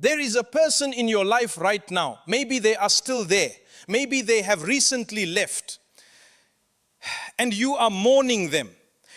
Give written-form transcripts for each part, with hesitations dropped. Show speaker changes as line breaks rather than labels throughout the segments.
There is a person in your life right now. Maybe they are still there. Maybe they have recently left. And you are mourning them.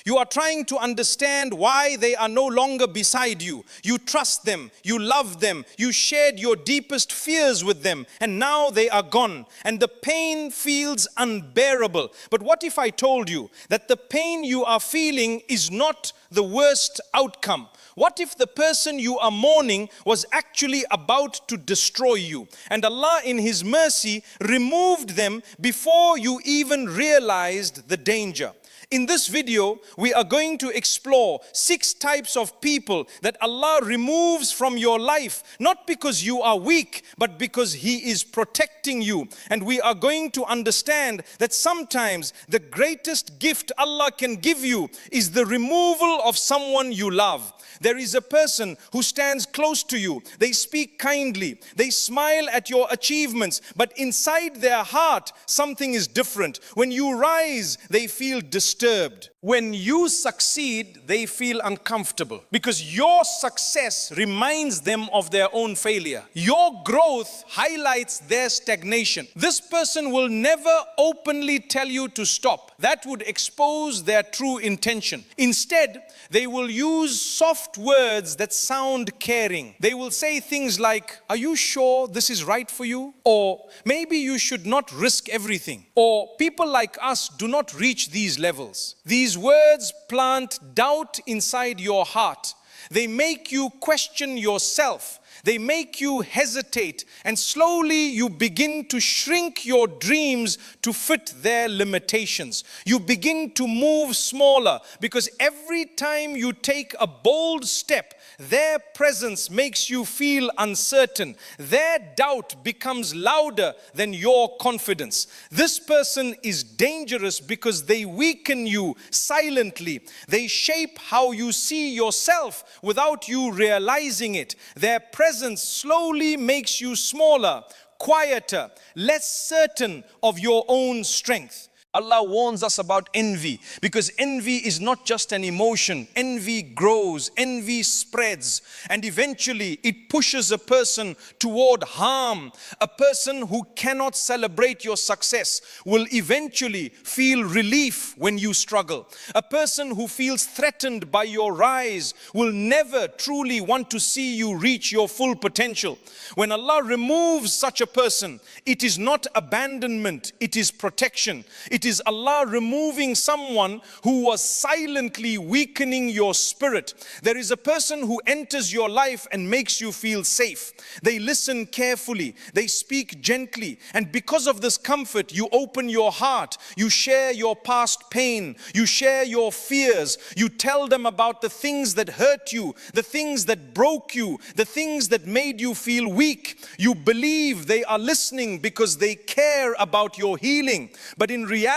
You are trying to understand why they are no longer beside you. You trust them. You love them. You shared your deepest fears with them. And now they are gone. And the pain feels unbearable. But what if I told you that the pain you are feeling is not the worst outcome? What if the person you are mourning was actually about to destroy you? And Allah in His mercy removed them before you even realized the danger. In this video, we are going to explore 6 types of people that Allah removes from your life, not because you are weak, but because He is protecting you. And we are going to understand that sometimes the greatest gift Allah can give you is the removal of someone you love. There is a person who stands close to you. They speak kindly. They smile at your achievements. But inside their heart, something is different. When you rise, they feel disturbed. When you succeed, they feel uncomfortable. Because your success reminds them of their own failure. Your growth highlights their stagnation. This person will never openly tell you to stop. That would expose their true intention. Instead, they will use soft words that sound caring. They will say things like, "Are you sure this is right for you?" Or, "Maybe you should not risk everything." Or, "People like us do not reach these levels." These words plant doubt inside your heart. They make you question yourself. They make you hesitate, and slowly you begin to shrink your dreams to fit their limitations. You begin to move smaller because every time you take a bold step, their presence makes you feel uncertain. Their doubt becomes louder than your confidence. This person is dangerous because they weaken you silently. They shape how you see yourself without you realizing it. Their presence slowly makes you smaller, quieter, less certain of your own strength. Allah warns us about envy, because envy is not just an emotion. Envy grows, envy spreads, and eventually it pushes a person toward harm. A person who cannot celebrate your success will eventually feel relief when you struggle. A person who feels threatened by your rise will never truly want to see you reach your full potential. When Allah removes such a person, it is not abandonment, it is protection. It is Allah removing someone who was silently weakening your spirit. There is a person who enters your life and makes you feel safe. They listen carefully, they speak gently, and because of this comfort, you open your heart, you share your past pain, you share your fears, you tell them about the things that hurt you, the things that broke you, the things that made you feel weak. You believe they are listening because they care about your healing. But in reality,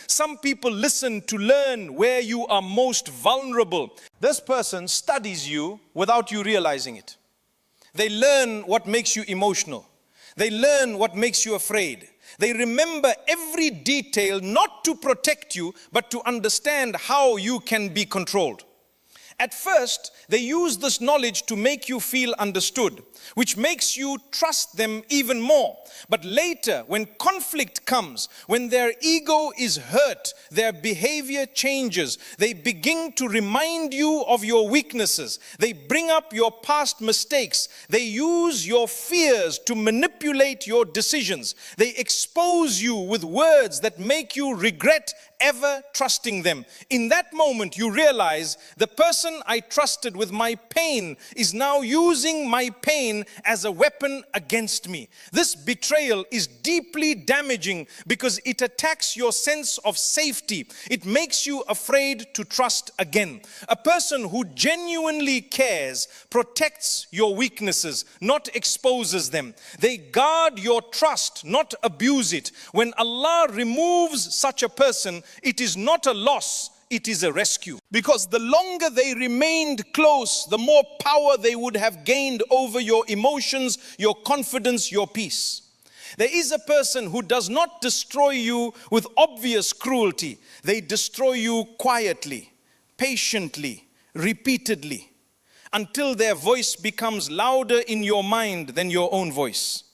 some people listen to learn where you are most vulnerable. This person studies you without you realizing it. They learn what makes you emotional. They learn what makes you afraid. They remember every detail, not to protect you, but to understand how you can be controlled. At first, they use this knowledge to make you feel understood, which makes you trust them even more. But later, when conflict comes, when their ego is hurt, their behavior changes. They begin to remind you of your weaknesses. They bring up your past mistakes. They use your fears to manipulate your decisions. They expose you with words that make you regret ever trusting them. In that moment, you realize the person I trusted with my pain is now using my pain as a weapon against me. This betrayal is deeply damaging because it attacks your sense of safety. It makes you afraid to trust again. A person who genuinely cares protects your weaknesses, not exposes them. They guard your trust, not abuse it. When Allah removes such a person, it is not a loss, it is a rescue. Because the longer they remained close, the more power they would have gained over your emotions, your confidence, your peace. There is a person who does not destroy you with obvious cruelty. They destroy you quietly, patiently, repeatedly. until their voice becomes louder in your mind than your own voice.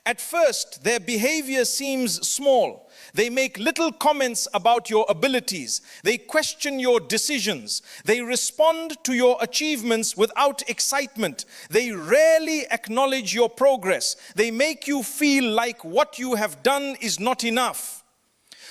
At first, their behavior seems small. They make little comments about your abilities. They question your decisions. They respond to your achievements without excitement. They rarely acknowledge your progress. They make you feel like what you have done is not enough.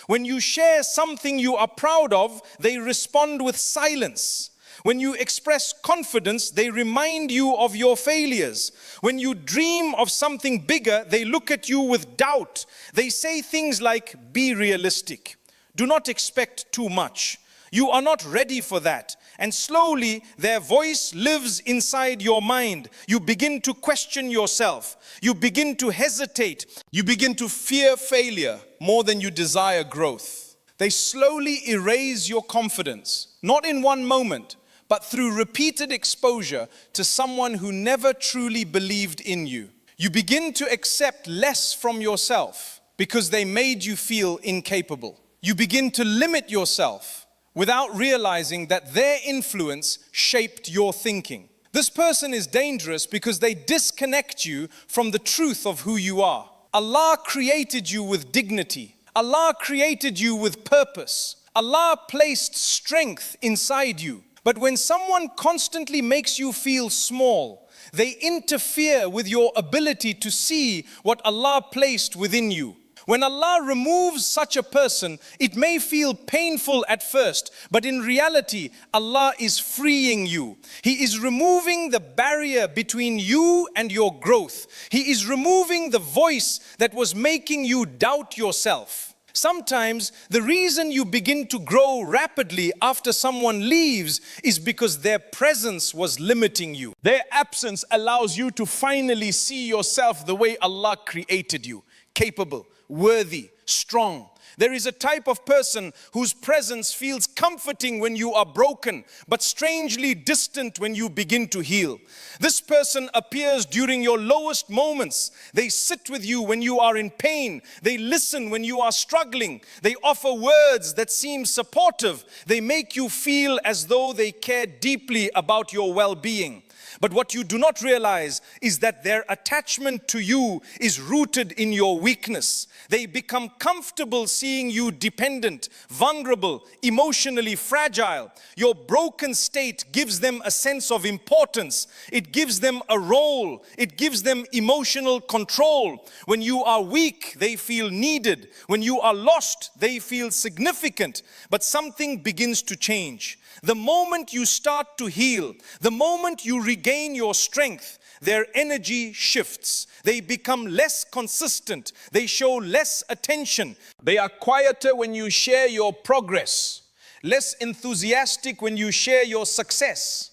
When you share something you are proud of, they respond with silence. When you express confidence, they remind you of your failures. When you dream of something bigger, they look at you with doubt. They say things like, be realistic. Do not expect too much. You are not ready for that. And slowly, their voice lives inside your mind. You begin to question yourself. You begin to hesitate. You begin to fear failure more than you desire growth. They slowly erase your confidence, not in one moment, but through repeated exposure to someone who never truly believed in you. You begin to accept less from yourself because they made you feel incapable. You begin to limit yourself without realizing that their influence shaped your thinking. This person is dangerous because they disconnect you from the truth of who you are. Allah created you with dignity. Allah created you with purpose. Allah placed strength inside you. But when someone constantly makes you feel small, they interfere with your ability to see what Allah placed within you. When Allah removes such a person, it may feel painful at first, but in reality, Allah is freeing you. He is removing the barrier between you and your growth. He is removing the voice that was making you doubt yourself. Sometimes the reason you begin to grow rapidly after someone leaves is because their presence was limiting you. Their absence allows you to finally see yourself the way Allah created you, capable, worthy, strong. There is a type of person whose presence feels comforting when you are broken, but strangely distant when you begin to heal. This person appears during your lowest moments. They sit with you when you are in pain. They listen when you are struggling. They offer words that seem supportive. They make you feel as though they care deeply about your well-being. But what you do not realize is that their attachment to you is rooted in your weakness. They become comfortable seeing you dependent, vulnerable, emotionally fragile. Your broken state gives them a sense of importance. It gives them a role. It gives them emotional control. When you are weak, they feel needed. When you are lost, they feel significant. But something begins to change. The moment you start to heal, the moment you regain your strength, their energy shifts. They become less consistent. They show less attention. They are quieter when you share your progress, less enthusiastic when you share your success,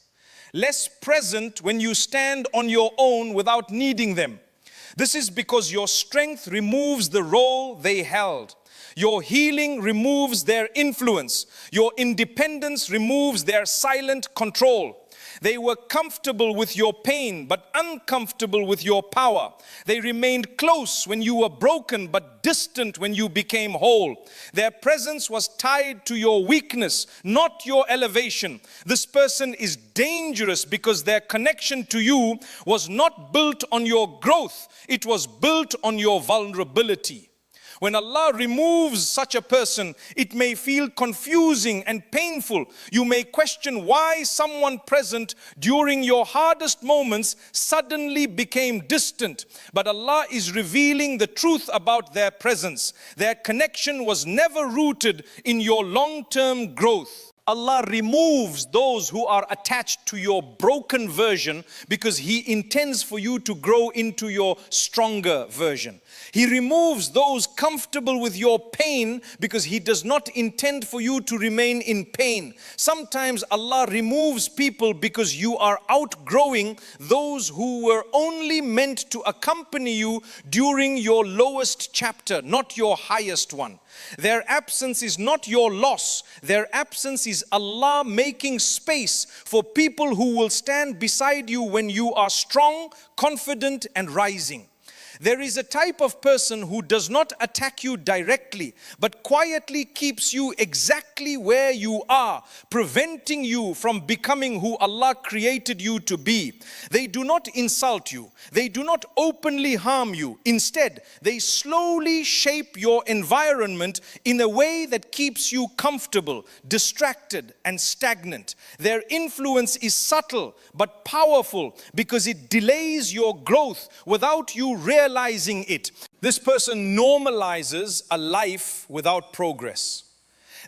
less present when you stand on your own without needing them. This is because your strength removes the role they held. Your healing removes their influence. Your independence removes their silent control. They were comfortable with your pain, but uncomfortable with your power. They remained close when you were broken, but distant when you became whole. Their presence was tied to your weakness, not your elevation. This person is dangerous because their connection to you was not built on your growth. It was built on your vulnerability. When Allah removes such a person, it may feel confusing and painful. You may question why someone present during your hardest moments suddenly became distant. But Allah is revealing the truth about their presence. Their connection was never rooted in your long-term growth. Allah removes those who are attached to your broken version because He intends for you to grow into your stronger version. He removes those comfortable with your pain because He does not intend for you to remain in pain. Sometimes Allah removes people because you are outgrowing those who were only meant to accompany you during your lowest chapter, not your highest one. Their absence is not your loss. Their absence is Allah making space for people who will stand beside you when you are strong, confident, and rising. There is a type of person who does not attack you directly, but quietly keeps you exactly where you are, preventing you from becoming who Allah created you to be. They do not insult you. They do not openly harm you. Instead, they slowly shape your environment in a way that keeps you comfortable, distracted, and stagnant. Their influence is subtle but powerful because it delays your growth without you realizing it. This person normalizes a life without progress.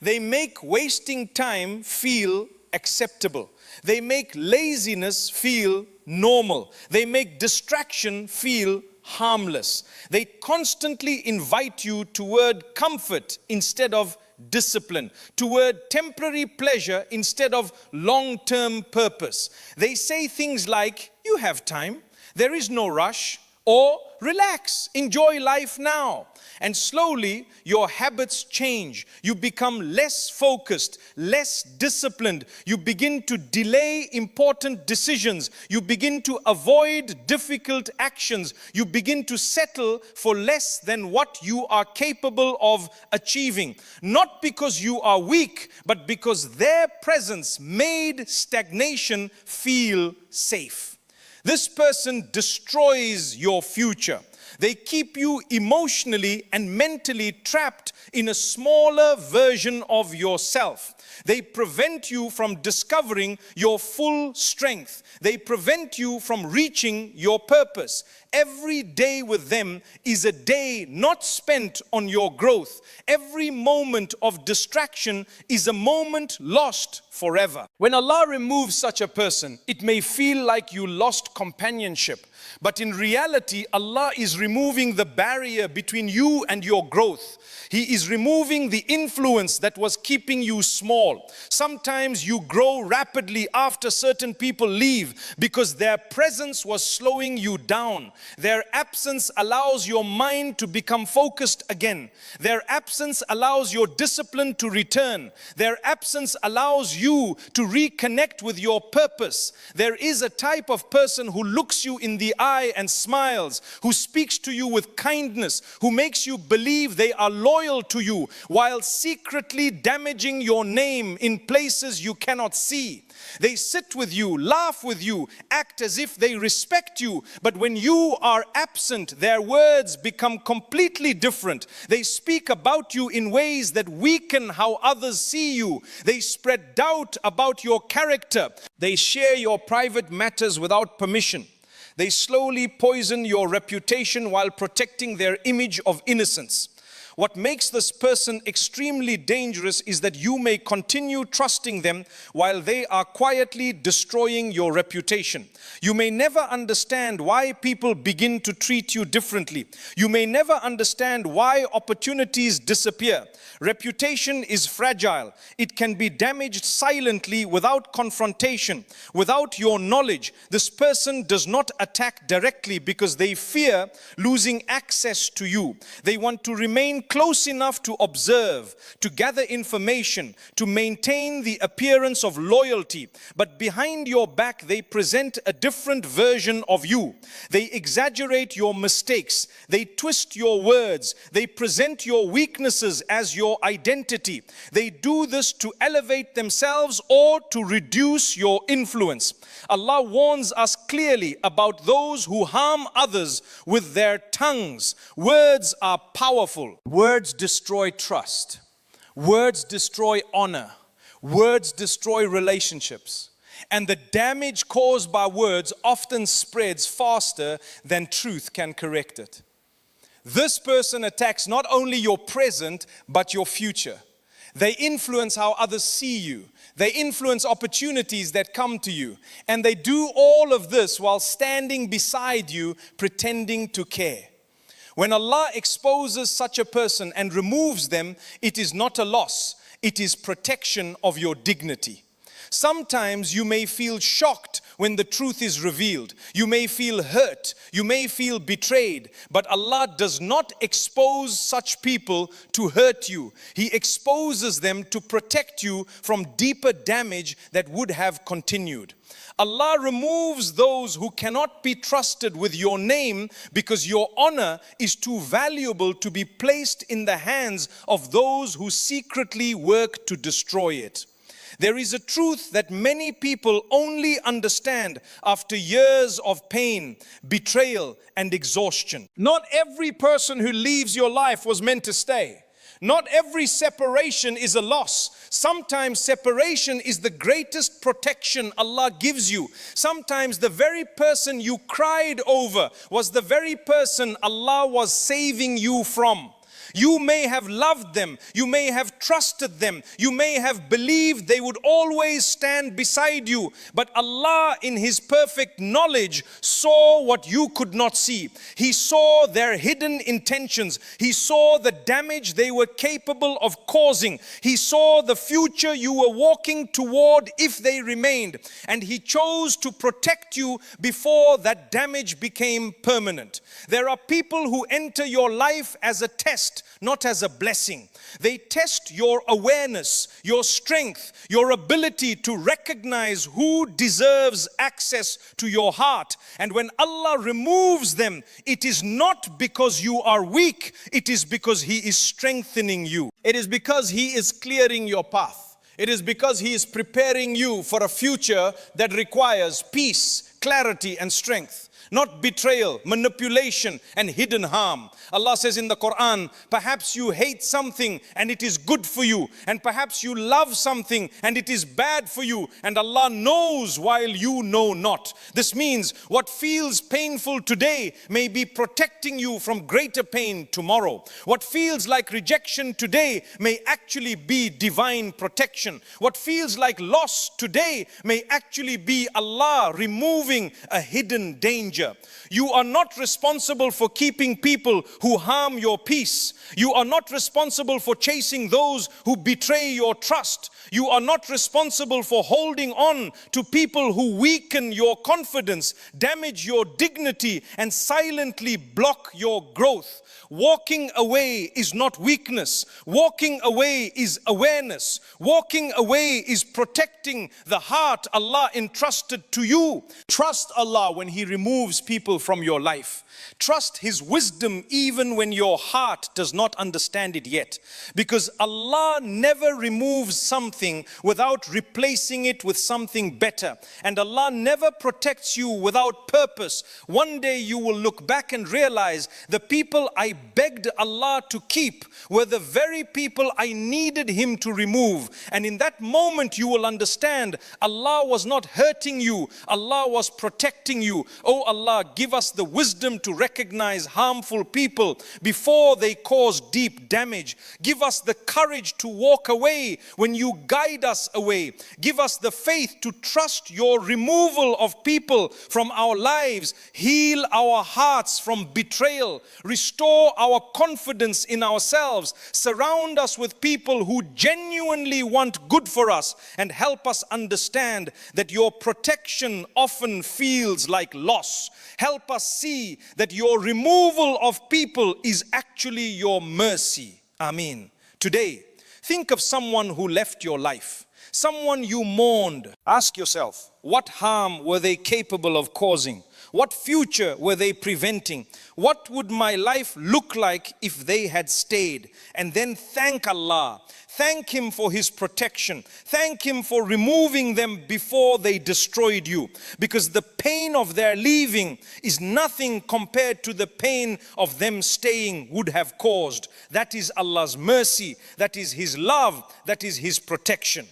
They make wasting time feel acceptable. They make laziness feel normal. They make distraction feel harmless. They constantly invite you toward comfort instead of discipline, toward temporary pleasure instead of long-term purpose. They say things like, "You have time, there is no rush," or "Relax, enjoy life now." And slowly your habits change. You become less focused, less disciplined. You begin to delay important decisions. You begin to avoid difficult actions. You begin to settle for less than what you are capable of achieving. Not because you are weak, but because their presence made stagnation feel safe. This person destroys your future. They keep you emotionally and mentally trapped in a smaller version of yourself. They prevent you from discovering your full strength. They prevent you from reaching your purpose. Every day with them is a day not spent on your growth. Every moment of distraction is a moment lost forever. When Allah removes such a person, it may feel like you lost companionship. But in reality, Allah is removing the barrier between you and your growth. He is removing the influence that was keeping you small. Sometimes you grow rapidly after certain people leave because their presence was slowing you down. Their absence allows your mind to become focused again. Their absence allows your discipline to return. Their absence allows you to reconnect with your purpose. There is a type of person who looks you in the eye and smiles, who speaks to you with kindness, who makes you believe they are loyal to you while secretly damaging your name in places you cannot see. They sit with you, laugh with you, act as if they respect you, but when you are absent, their words become completely different. They speak about you in ways that weaken how others see you. They spread doubt about your character. They share your private matters without permission. They slowly poison your reputation while protecting their image of innocence. What makes this person extremely dangerous is that you may continue trusting them while they are quietly destroying your reputation. You may never understand why people begin to treat you differently. You may never understand why opportunities disappear. Reputation is fragile. It can be damaged silently without confrontation, without your knowledge. This person does not attack directly because they fear losing access to you. They want to remain close enough to observe, to gather information, to maintain the appearance of loyalty. But behind your back, they present a different version of you. They exaggerate your mistakes. They twist your words. They present your weaknesses as your identity. They do this to elevate themselves or to reduce your influence. Allah warns us clearly about those who harm others with their tongues. Words are powerful. Words destroy trust. Words destroy honor. Words destroy relationships. And the damage caused by words often spreads faster than truth can correct it. This person attacks not only your present, but your future. They influence how others see you. They influence opportunities that come to you. And they do all of this while standing beside you, pretending to care. When Allah exposes such a person and removes them, it is not a loss. It is protection of your dignity. Sometimes you may feel shocked when the truth is revealed. You may feel hurt, you may feel betrayed, but Allah does not expose such people to hurt you. He exposes them to protect you from deeper damage that would have continued. Allah removes those who cannot be trusted with your name because your honor is too valuable to be placed in the hands of those who secretly work to destroy it. There is a truth that many people only understand after years of pain, betrayal, and exhaustion. Not every person who leaves your life was meant to stay. Not every separation is a loss. Sometimes separation is the greatest protection Allah gives you. Sometimes the very person you cried over was the very person Allah was saving you from. You may have loved them, you may have trusted them, you may have believed they would always stand beside you, but Allah in His perfect knowledge saw what you could not see. He saw their hidden intentions. He saw the damage they were capable of causing. He saw the future you were walking toward if they remained, and He chose to protect you before that damage became permanent. There are people who enter your life as a test, not as a blessing. They test your awareness, your strength, your ability to recognize who deserves access to your heart. And when Allah removes them, it is not because you are weak, it is because He is strengthening you. It is because He is clearing your path. It is because He is preparing you for a future that requires peace, clarity, and strength. Not betrayal, manipulation, and hidden harm. Allah says in the Quran, perhaps you hate something and it is good for you, and perhaps you love something and it is bad for you, and Allah knows while you know not. This means what feels painful today may be protecting you from greater pain tomorrow. What feels like rejection today may actually be divine protection. What feels like loss today may actually be Allah removing a hidden danger. You are not responsible for keeping people who harm your peace. You are not responsible for chasing those who betray your trust. You are not responsible for holding on to people who weaken your confidence, damage your dignity, and silently block your growth. Walking away is not weakness. Walking away is awareness. Walking away is protecting the heart Allah entrusted to you. Trust Allah when He removes people from your life. Trust His wisdom even when your heart does not understand it yet. Because Allah never removes something without replacing it with something better. And Allah never protects you without purpose. One day you will look back and realize the people I begged Allah to keep were the very people I needed Him to remove. And in that moment you will understand Allah was not hurting you, Allah was protecting you. Oh Allah, give us the wisdom to recognize harmful people before they cause deep damage. Give us the courage to walk away when you guide us away. Give us the faith to trust your removal of people from our lives. Heal our hearts from betrayal. Restore our confidence in ourselves. Surround us with people who genuinely want good for us, and help us understand that your protection often feels like loss. Help us see that your removal of people is actually your mercy. Ameen. Today, think of someone who left your life, someone you mourned. Ask yourself, what harm were they capable of causing? What future were they preventing? What would my life look like if they had stayed? And then thank Allah. Thank Him for His protection. Thank Him for removing them before they destroyed you. Because the pain of their leaving is nothing compared to the pain of them staying would have caused. That is Allah's mercy. That is His love. That is His protection.